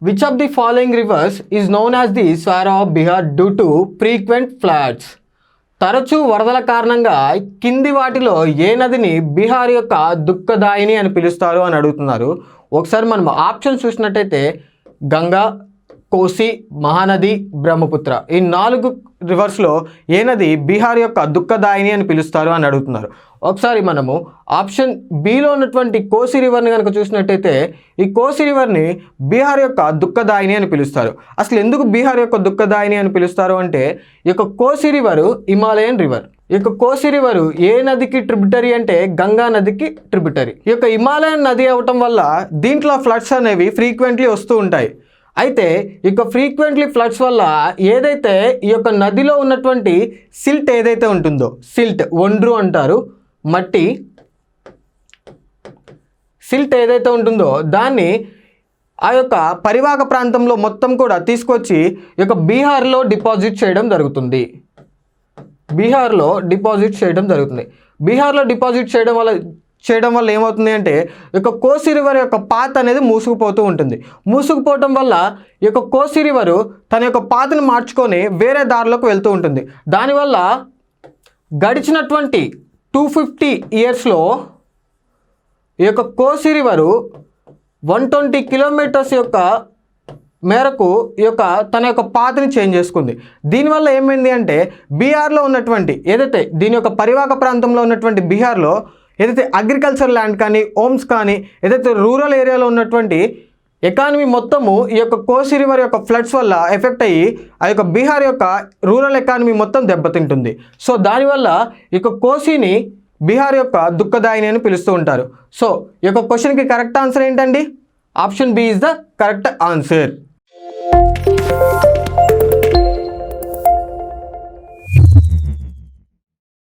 Which of the following rivers is known as the sorrow of Bihar due to frequent floods? తరచూ వరదల కారణంగా కింది వాటిలో ఏ నదిని బీహార్ యొక్క దుఃఖదాయిని అని పిలుస్తారు అని అడుగుతున్నారు. ఒకసారి మనం ఆప్షన్ చూసినట్టయితే గంగా, కోసి, మహానది, బ్రహ్మపుత్ర ఈ 4 రివర్స్లో ఏ నది బీహార్ యొక్క దుఃఖదాయిని అని పిలుస్తారు అని అడుగుతున్నారు. ఒకసారి మనము ఆప్షన్ బిలో ఉన్నటువంటి కోసి రివర్ని కనుక చూసినట్టయితే ఈ కోసి రివర్ని బీహార్ యొక్క దుఃఖదాయిని అని పిలుస్తారు. అసలు ఎందుకు బీహార్ యొక్క దుఃఖదాయిని అని పిలుస్తారు అంటే ఈ యొక్క కోసి రివరు హిమాలయన్ రివర్. ఈ యొక్క కోసి రివరు ఏ నదికి ట్రిబ్యూటరీ అంటే గంగా నదికి ట్రిబ్యూటరీ. ఈ యొక్క హిమాలయన్ నది అవ్వటం వల్ల దీంట్లో ఫ్లడ్స్ అనేవి ఫ్రీక్వెంట్లీ వస్తూ ఉంటాయి. అయితే ఈ యొక్క ఫ్రీక్వెంట్లీ ఫ్లడ్స్ వల్ల ఏదైతే ఈ యొక్క నదిలో ఉన్నటువంటి సిల్ట్ ఏదైతే ఉంటుందో, సిల్ట్ ఒండ్రు అంటారు, మట్టి సిల్ట్ ఏదైతే ఉంటుందో దాన్ని ఆ యొక్క పరివాహక ప్రాంతంలో మొత్తం కూడా తీసుకొచ్చి ఈ యొక్క బీహార్లో డిపాజిట్ చేయడం జరుగుతుంది. బీహార్లో డిపాజిట్ చేయడం వల్ల ఏమవుతుంది అంటే ఈ యొక్క కోసి రివర్ యొక్క పాత్ అనేది మూసుకుపోతూ ఉంటుంది. మూసుకుపోవటం వల్ల ఈ యొక్క కోసి రివరు తన యొక్క పాత్ని మార్చుకొని వేరే దారిలోకి వెళ్తూ ఉంటుంది. దానివల్ల గడిచినటువంటి 250 ఇయర్స్లో ఈ యొక్క కోసి రివరు 120 కిలోమీటర్స్ యొక్క మేరకు ఈ యొక్క తన యొక్క పాత్ని చేంజ్ చేసుకుంది. దీనివల్ల ఏమైంది అంటే బీహార్లో ఉన్నటువంటి ఏదైతే దీని యొక్క పరివాహక ప్రాంతంలో ఉన్నటువంటి బీహార్లో ఏదైతే అగ్రికల్చర్ ల్యాండ్ కానీ, హోమ్స్ కానీ, ఏదైతే రూరల్ ఏరియాలో ఉన్నటువంటి ఎకానమీ మొత్తము ఈ యొక్క కోసి రివర్ యొక్క ఫ్లడ్స్ వల్ల ఎఫెక్ట్ అయ్యి ఆ యొక్క బీహార్ యొక్క రూరల్ ఎకానమీ మొత్తం దెబ్బతింటుంది. సో దానివల్ల ఈ యొక్క కోసిని బీహార్ యొక్క దుఃఖదాయిని అని పిలుస్తూ ఉంటారు. సో ఈ యొక్క క్వశ్చన్కి కరెక్ట్ ఆన్సర్ ఏంటండి? Option B is the correct answer.